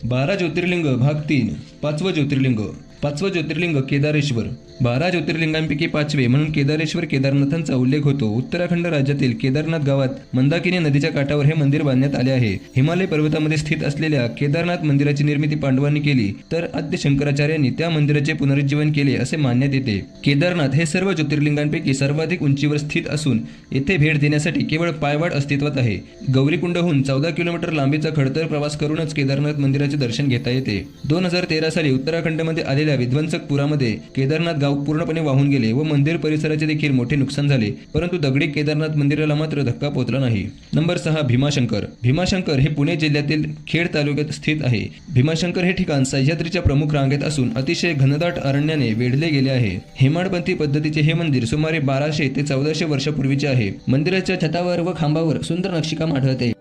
12 ज्योतिर्लिंग भाग 3 पाचवं ज्योतिर्लिंग. पाचवं ज्योतिर्लिंग केदारेश्वर. 12 ज्योतिर्लिंगांपैकी पाचवे म्हणून केदारेश्वर केदारनाथांचा उल्लेख होतो. उत्तराखंड राज्यातील केदारनाथ गावात मंदाकिनी नदीच्या काठावर हे मंदिर बांधण्यात आले आहे. हिमालय पर्वतामध्ये स्थित असलेल्या केदारनाथ मंदिराची निर्मिती पांडवांनी केली, तर आद्य शंकराचार्यांनी त्या मंदिराचे पुनरुज्जीवन केले असे मानण्यात येते. केदारनाथ हे सर्व ज्योतिर्लिंगांपैकी सर्वाधिक उंचीवर स्थित असून येथे भेट देण्यासाठी केवळ पायवाट अस्तित्वात आहे. गौरीकुंडहून 14 किलोमीटर लांबीचा खडतर प्रवास करूनच केदारनाथ मंदिराचे दर्शन घेता येते. 2013 साली उत्तराखंडमध्ये आलेल्या विध्वंसक पुरामध्ये केदारनाथ गाव पूर्णपणे वाहून गेले व मंदिर परिसराचे देखील मोठे नुकसान झाले, परंतु दगडी केदारनाथ मंदिराला मात्र धक्का पोहोचला नाही. नंबर 6 भीमाशंकर. भीमाशंकर हे पुणे जिल्ह्यातील खेड तालुक्यात स्थित आहे. भीमाशंकर हे ठिकाण सह्याद्रीच्या प्रमुख रांगेत असून अतिशय घनदाट अरण्याने वेढले गेले आहे. हेमाडपंथी पद्धतीचे हे मंदिर सुमारे 1200 ते 1400 वर्षापूर्वीचे आहे. मंदिराच्या छतावर व खांबावर सुंदर नक्षीकाम आढळते.